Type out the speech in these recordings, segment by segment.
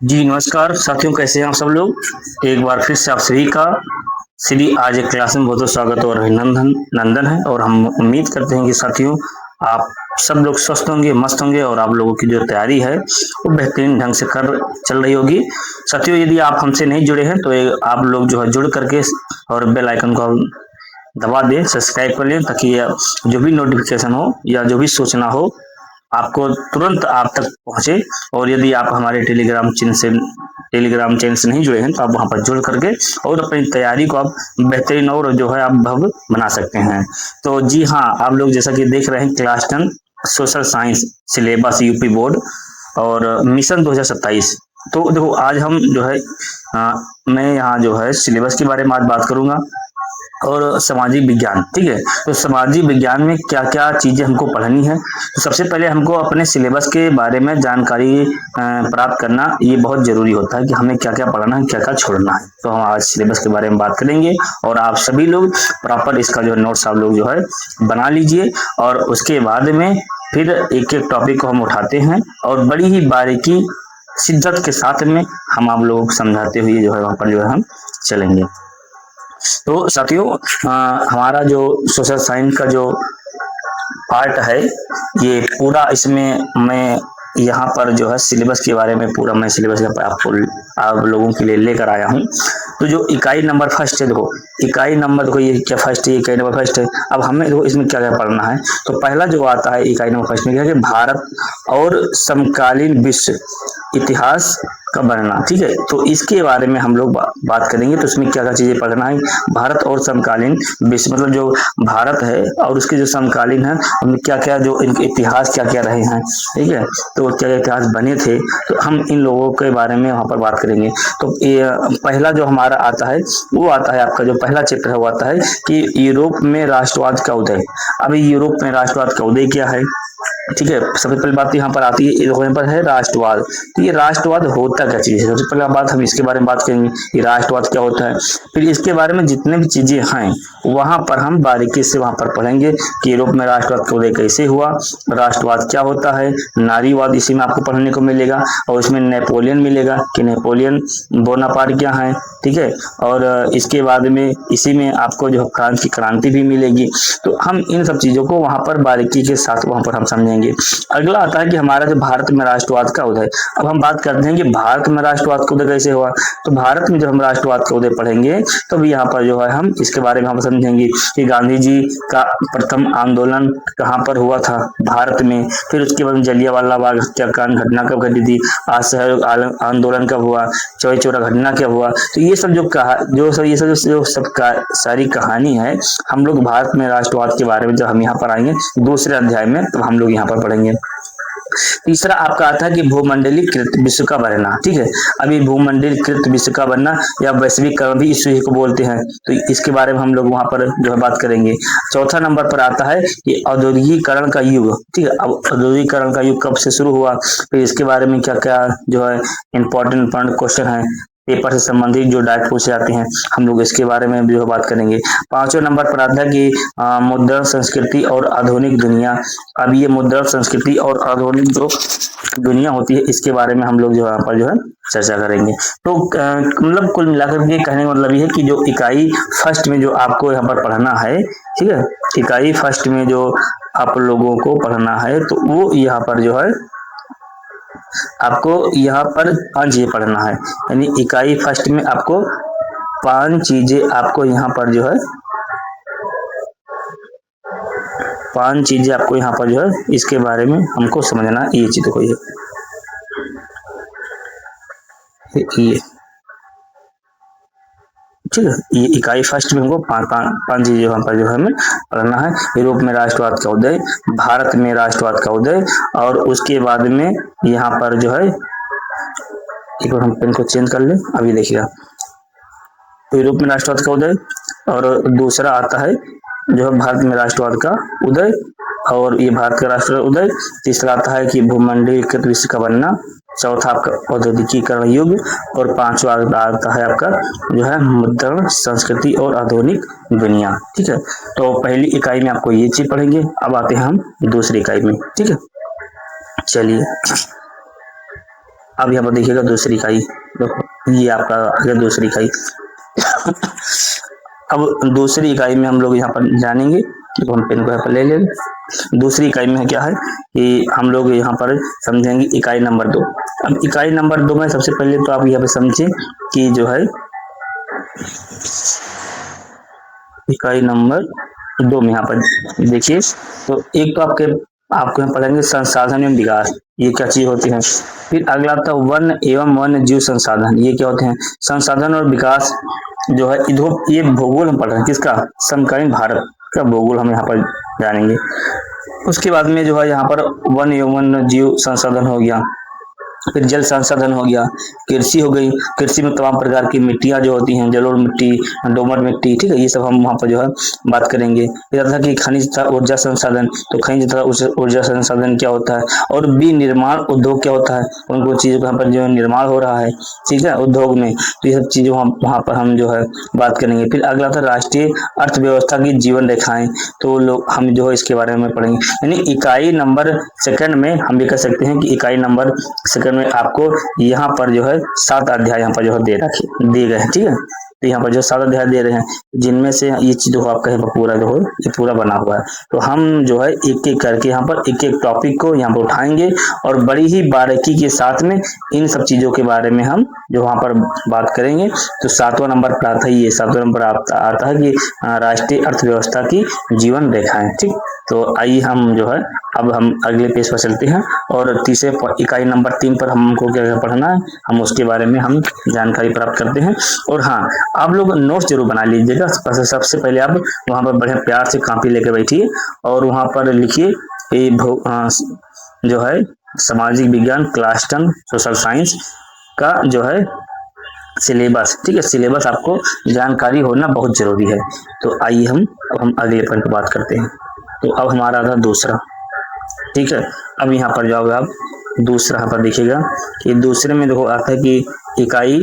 जी नमस्कार साथियों, कैसे हैं आप सब लोग। एक बार फिर से आप सभी का श्री आज एक क्लास में बहुत बहुत स्वागत और अभिनंदन नंदन है। और हम उम्मीद करते हैं कि साथियों आप सब लोग स्वस्थ होंगे, मस्त होंगे और आप लोगों की जो तैयारी है वो बेहतरीन ढंग से कर चल रही होगी। साथियों यदि आप हमसे नहीं जुड़े हैं तो आप लोग जो है जुड़ करके और बेल आइकन को दबा दें, सब्सक्राइब कर लें, ताकि जो भी नोटिफिकेशन हो या जो भी सूचना हो आपको तुरंत आप तक पहुंचे। और यदि आप हमारे टेलीग्राम चैनल से नहीं जुड़े हैं तो आप वहां पर जुड़ करके और अपनी तैयारी को आप बेहतरीन और जो है आप भव्य बना सकते हैं। तो जी हाँ, आप लोग जैसा कि देख रहे हैं class 10 social science syllabus UP board और मिशन 2027। तो देखो आज हम जो है मैं यहाँ जो है सिलेबस के बारे में आज बात करूंगा और सामाजिक विज्ञान। ठीक है, तो सामाजिक विज्ञान में क्या क्या चीजें हमको पढ़नी है। तो सबसे पहले हमको अपने सिलेबस के बारे में जानकारी प्राप्त करना ये बहुत जरूरी होता है कि हमें क्या क्या पढ़ना है, क्या क्या छोड़ना है। तो हम आज सिलेबस के बारे में बात करेंगे और आप सभी लोग प्रॉपर इसका जो नोट्स आप लोग जो है बना लीजिए। और उसके बाद में फिर एक एक टॉपिक को हम उठाते हैं और बड़ी ही बारीकी शिद्दत के साथ में हम आप लोगों को समझाते हुए जो है वहां पर जो है हम चलेंगे। तो साथियों हमारा जो सोशल साइंस का जो पार्ट है ये पूरा, इसमें मैं यहाँ पर जो है सिलेबस के बारे में पूरा मैं सिलेबस आपको आप लोगों के लिए लेकर आया हूँ। तो जो इकाई नंबर फर्स्ट है, देखो इकाई नंबर, देखो ये क्या फर्स्ट है, इकाई नंबर फर्स्ट है। अब हमें देखो इसमें क्या क्या पढ़ना है। तो पहला जो आता है इकाई नंबर फर्स्ट में क्या है कि भारत और समकालीन विश्व इतिहास का बनना। ठीक है, तो इसके बारे में हम लोग बात करेंगे। तो इसमें क्या क्या चीजें पढ़ना है। भारत और समकालीन विश्व, मतलब जो भारत है और उसके जो समकालीन है उनमें क्या क्या जो इनके इतिहास क्या क्या रहे हैं। ठीक है, तो क्या क्या इतिहास बने थे, तो हम इन लोगों के बारे में वहां पर बात करेंगे। तो ये पहला जो हमारा आता है वो आता है, आपका जो पहला चैप्टर है वो आता है कि यूरोप में राष्ट्रवाद का उदय। अभी यूरोप में राष्ट्रवाद का उदय क्या है। ठीक है, सबसे पहली बात यहाँ पर आती है, यहाँ पर है राष्ट्रवाद। तो ये राष्ट्रवाद होता क्या चीज है, सबसे पहले बात हम इसके बारे में बात करेंगे कि राष्ट्रवाद क्या होता है। फिर इसके बारे में जितने भी चीजें हैं वहां पर हम बारीकी से वहां पर पढ़ेंगे कि यूरोप में राष्ट्रवाद का उदय कैसे हुआ, राष्ट्रवाद क्या होता है, नारीवाद इसी में आपको पढ़ने को मिलेगा। और इसमें नेपोलियन मिलेगा कि नेपोलियन बोनापार्ट क्या है। ठीक है, और इसके बाद में इसी में आपको जो फ्रांस की क्रांति भी मिलेगी। तो हम इन सब चीजों को वहां पर बारीकी के साथ वहां पर हम समझेंगे। अगला आता है कि हमारा जो भारत में राष्ट्रवाद का उदय। अब हम बात करते हैं कि भारत में राष्ट्रवाद का उदय कैसे हुआ। तो भारत में जब हम राष्ट्रवाद का उदय पढ़ेंगे तो भी यहाँ पर जो है हम इसके बारे में हम समझेंगे कि गांधी जी का प्रथम आंदोलन कहाँ पर हुआ था, भारत में। फिर उसके बाद जलियांवाला बाग हत्याकांड घटना कब घटी थी, असहयोग आंदोलन कब हुआ, चौरी चौरा घटना क्या हुआ। तो ये सब जो सब सारी कहानी है हम लोग भारत में राष्ट्रवाद के बारे में जब हम यहाँ पर आएंगे दूसरे अध्याय में तो हम लोग यहाँ पर पढ़ेंगे। तीसरा आपका आता है कि भूमंडलीकृत विश्व का बनना। ठीक है, अभी भूमंडलीकृत विश्व का बनना या वैश्वीकरण भी इस को बोलते हैं, तो इसके बारे में हम लोग वहां पर जो है बात करेंगे। चौथा नंबर पर आता है कि औद्योगिकरण का युग। ठीक है, अब औद्योगिकरण का युग कब से शुरू हुआ, फिर इसके बारे में क्या क्या जो है इंपॉर्टेंट क्वेश्चन है पेपर से संबंधित जो डायरेक्ट पूछे जाते हैं हम लोग इसके बारे में भी बात करेंगे। पांचवें नंबर पर आता है कि मुद्रण संस्कृति और आधुनिक दुनिया। अब ये मुद्रण संस्कृति और आधुनिक जो दुनिया होती है इसके बारे में हम लोग जो यहाँ पर जो है चर्चा करेंगे। तो मतलब कुल मिलाकर के कहने का मतलब ये है कि जो इकाई फर्स्ट में जो आपको यहाँ पर पढ़ना है, ठीक है, इकाई फर्स्ट में जो आप लोगों को पढ़ना है तो वो यहाँ पर जो है आपको यहाँ पर 5 चीजें पढ़ना है। यानी इकाई फर्स्ट में आपको 5 चीजें आपको यहाँ पर जो है 5 चीजें आपको यहाँ पर जो है इसके बारे में हमको समझना। ये चीज देखो ये ठीक है, ये इकाई फर्स्ट में हमको पांच चीजें वहां पर जो है हमें पढ़ना है। यूरोप में राष्ट्रवाद का उदय, भारत में राष्ट्रवाद का उदय, और उसके बाद में यहाँ पर जो है एक बार हम पेन को चेंज कर ले, अभी देखिएगा। तो यूरोप में राष्ट्रवाद का उदय, और दूसरा आता है जो है भारत में राष्ट्रवाद का उदय, और ये भारत का राष्ट्र उदय। तीसरा आता है कि भूमंडलीकृत विश्व का बनना। चौथा आपका औद्योगिकीकरण युग, और पांचवा आता है आपका जो है मुद्रण संस्कृति और आधुनिक दुनिया। ठीक है, तो पहली इकाई में आपको ये चीज पढ़ेंगे। अब आते हैं हम दूसरी इकाई में। ठीक है, चलिए अब यहाँ पर देखिएगा दूसरी इकाई, देखो ये आपका आ गया दूसरी इकाई। अब दूसरी इकाई में हम लोग यहाँ पर जानेंगे, तो हम पेन को यहाँ पर ले लेंगे। दूसरी इकाई में क्या है कि हम लोग यहाँ पर समझेंगे इकाई नंबर 2। अब इकाई नंबर 2 में सबसे पहले तो आप यहाँ पे समझे कि जो है इकाई नंबर 2 में यहाँ पर देखिए, तो एक तो आपको यहाँ पढ़ेंगे संसाधन एवं विकास, ये क्या चीज होती है। फिर अगला आता है वन एवं वन्य जीव संसाधन, ये क्या होते हैं। संसाधन और विकास जो है ये भूगोल हम पढ़ रहे हैं, किसका, समकालीन भारत का भूगोल हम यहाँ पर जानेंगे। उसके बाद में जो है यहाँ पर वन एवं वन्य जीव संसाधन हो गया, फिर जल संसाधन हो गया, कृषि हो गई, कृषि में तमाम प्रकार की मिट्टियां जो होती हैं, जलोढ़ मिट्टी, दोमट मिट्टी, ठीक है, ये सब हम वहाँ पर जो है बात करेंगे। फिर आता है कि खनिज तथा ऊर्जा संसाधन, तो खनिज तथा ऊर्जा संसाधन क्या होता है, और विनिर्माण उद्योग क्या होता है, उन कुछ चीजों का यहाँ पर जो निर्माण हो रहा है, ठीक है, उद्योग में, तो ये सब चीजें वहाँ पर हम जो है बात करेंगे। फिर अगला था राष्ट्रीय अर्थव्यवस्था की जीवन रेखाएं, तो लोग हम जो है इसके बारे में पढ़ेंगे। यानी इकाई नंबर सेकंड में हम ये कह सकते हैं कि इकाई नंबर सेकंड में आपको यहाँ पर जो है 7 अध्याय यहाँ पर जो है दिए गए हैं, ठीक है। तो यहाँ पर जो 7 अध्याय दे रहे हैं, जिनमें से ये चीज जो आपका पूरा जो है ये पूरा बना हुआ है। तो हम जो है एक एक करके यहाँ पर एक एक टॉपिक को यहाँ पर उठाएंगे और बड़ी ही बारीकी के साथ में इन सब चीजों के बारे में हम जो वहां पर बात करेंगे। तो 7वां नंबर पर आता है, ये 7वां नंबर आता है कि राष्ट्रीय अर्थव्यवस्था की जीवन रेखाएं, ठीक। तो आइए हम जो है अब हम अगले पेज पर चलते हैं और तीसरे इकाई नंबर 3 पर हमको क्या पढ़ना है, हम उसके बारे में हम जानकारी प्राप्त करते हैं। और हाँ, आप लोग नोट्स जरूर बना लीजिएगा। सबसे पहले आप वहां पर बड़े प्यार से कॉपी लेके बैठिए और वहां पर लिखिए जो है सामाजिक विज्ञान क्लास 10 सोशल साइंस का जो है सिलेबस, ठीक है, सिलेबस आपको जानकारी होना बहुत जरूरी है। तो आइए हम अगले पॉइंट पर बात करते हैं। तो अब हमारा था दूसरा, ठीक है। अब यहाँ पर जाओगे आप दूसरा, यहाँ पर देखिएगा कि दूसरे में देखो आता है कि इकाई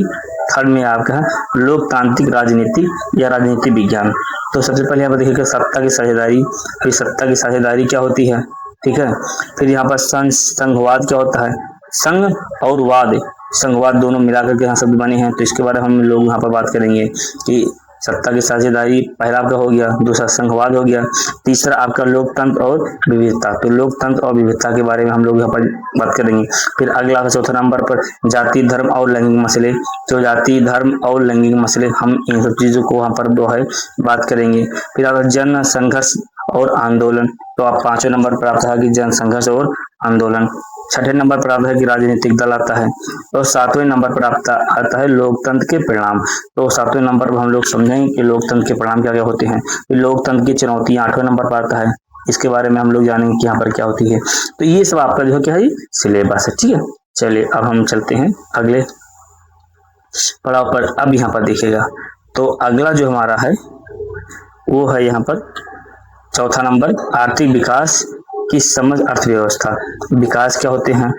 थर्ड में आपका लोकतांत्रिक राजनीति या राजनीति विज्ञान। तो सबसे पहले यहाँ पर देखिएगा सत्ता की साझेदारी। अभी सत्ता की साझेदारी क्या होती है, ठीक है। फिर यहाँ पर संघवाद क्या होता है, संघ और वाद, संघवाद दोनों मिलाकर के यहाँ शब्द बने हैं, तो इसके बारे में हम लोग यहाँ पर बात करेंगे कि सत्ता की साझेदारी पहला आपका हो गया, दूसरा संघवाद हो गया, तीसरा आपका लोकतंत्र और विविधता। तो लोकतंत्र और विविधता के बारे में हम लोग यहाँ पर बात करेंगे। फिर अगला चौथा नंबर पर जाति धर्म और लैंगिक मसले। तो जाति धर्म और लैंगिक मसले, हम इन सब चीजों को वहाँ पर जो है बात करेंगे। फिर अगर जन संघर्ष और आंदोलन, तो आप 5वें नंबर पर आता है कि जन संघर्ष और आंदोलन। 6ठे नंबर पर आता है कि राजनीतिक दल आता है। और 7वें नंबर पर आता है लोकतंत्र के परिणाम। तो 7वें नंबर पर हम लोग समझेंगे कि लोकतंत्र के परिणाम क्या क्या होते हैं। लोकतंत्र की चुनौतियां 8वें नंबर पर आता है, इसके बारे में हम लोग जानेंगे कि यहाँ पर क्या होती है। तो ये सब आपका जो है क्या है सिलेबस है, ठीक है। चलिए अब हम चलते हैं अगले पड़ाव पर। अब यहाँ पर देखिएगा, तो अगला जो हमारा है वो है यहाँ पर चौथा नंबर आर्थिक विकास की समझ अर्थव्यवस्था। विकास क्या होते हैं,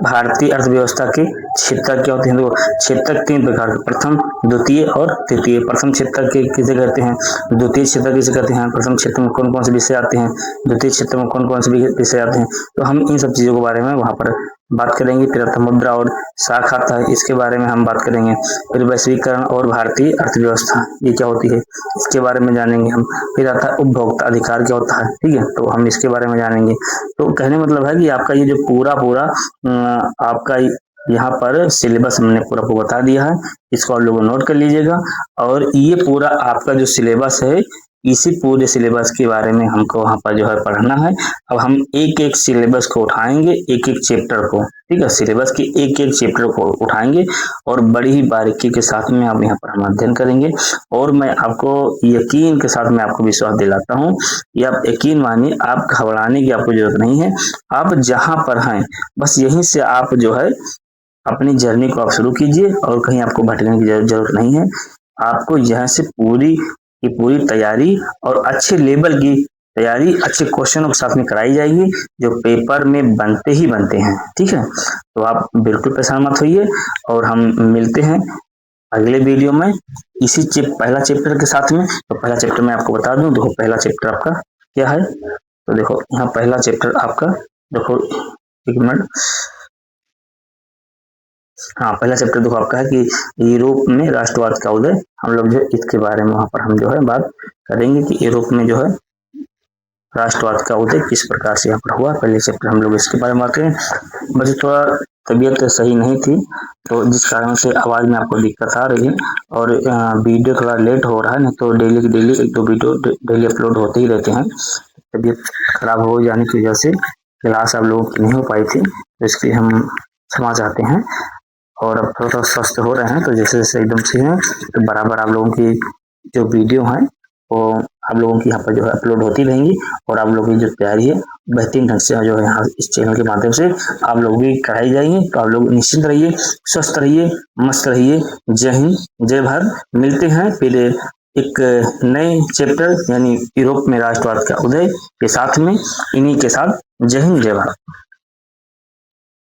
भारतीय अर्थव्यवस्था के क्षेत्र क्या होते हैं। देखो क्षेत्र 3 प्रकार के, प्रथम द्वितीय और तृतीय। प्रथम क्षेत्र के किसे कहते हैं, द्वितीय क्षेत्र किसे कहते हैं, प्रथम क्षेत्र में कौन कौन से विषय आते हैं, द्वितीय क्षेत्र में कौन कौन से विषय आते हैं। तो हम इन सब चीजों के बारे में वहां पर बात करेंगे। फिर मुद्रा और साख आता है, इसके बारे में हम बात करेंगे। फिर वैश्वीकरण और भारतीय अर्थव्यवस्था ये क्या होती है, इसके बारे में जानेंगे हम। फिर आता है उपभोक्ता अधिकार क्या होता है, ठीक है, तो हम इसके बारे में जानेंगे। तो कहने मतलब है कि आपका ये जो पूरा आपका यहाँ पर सिलेबस हमने पूरा बता दिया है, इसको आप लोग नोट कर लीजिएगा। और ये पूरा आपका जो सिलेबस है, इसी पूरे सिलेबस के बारे में हमको वहाँ पर जो है पढ़ना है। अब हम एक एक सिलेबस को उठाएंगे, एक एक चैप्टर को, ठीक है, सिलेबस के एक एक चैप्टर को उठाएंगे और बड़ी ही बारीकी के साथ में आप यहाँ पर हम अध्ययन करेंगे। और मैं आपको यकीन के साथ में आपको विश्वास दिलाता हूँ, ये आप यकीन मानिए, आप घबराने की आपको जरूरत नहीं है। आप जहाँ पर हैं बस यहीं से आप जो है अपनी जर्नी को आप शुरू कीजिए और कहीं आपको भटकने की जरूरत नहीं है। आपको यहाँ से पूरी की पूरी तैयारी और अच्छे लेवल की तैयारी अच्छे क्वेश्चनों के साथ में कराई जाएगी, जो पेपर में बनते ही बनते हैं, ठीक है। तो आप बिल्कुल परेशान मत होइए और हम मिलते हैं अगले वीडियो में इसी पहला चैप्टर के साथ में। तो पहला चैप्टर मैं आपको बता दूं, देखो पहला चैप्टर आपका क्या है। तो देखो यहाँ पहला चैप्टर आपका, देखो एक मिनट, हाँ, पहला चैप्टर देखो आपका है कि यूरोप में राष्ट्रवाद का उदय। हम लोग जो इसके बारे में वहां पर हम जो है बात करेंगे कि यूरोप में जो है राष्ट्रवाद का उदय किस प्रकार से यहाँ पर हुआ। पहले चैप्टर हम लोग इसके बारे में बात करें। मुझे थोड़ा तबीयत सही नहीं थी, तो जिस कारण से आवाज में आपको दिक्कत आ रही है और वीडियो थोड़ा लेट हो रहा है, नहीं तो डेली की डेली एक दो वीडियो डेली अपलोड होते ही रहते हैं। तबीयत खराब हो जाने की वजह से क्लास आप लोगों की नहीं हो पाई थी, तो इसके लिए हम क्षमा चाहते हैं। और अब थोड़ा स्वस्थ हो रहे हैं, तो जैसे जैसे एकदम से हैं तो बराबर आप लोगों की जो वीडियो है वो आप लोगों की यहाँ पर जो है अपलोड होती रहेंगी, और आप लोगों की जो तैयारी है बेहतरीन ढंग से जो है यहाँ इस चैनल के माध्यम से आप लोग भी कराई जाएंगी। तो आप लोग निश्चिंत रहिए, स्वस्थ रहिए, मस्त रहिए। जय हिंद, जय भारत। मिलते हैं फिर एक नए चैप्टर यानी यूरोप में राष्ट्रवाद का उदय के साथ में, इन्हीं के साथ। जय हिंद, जय भारत।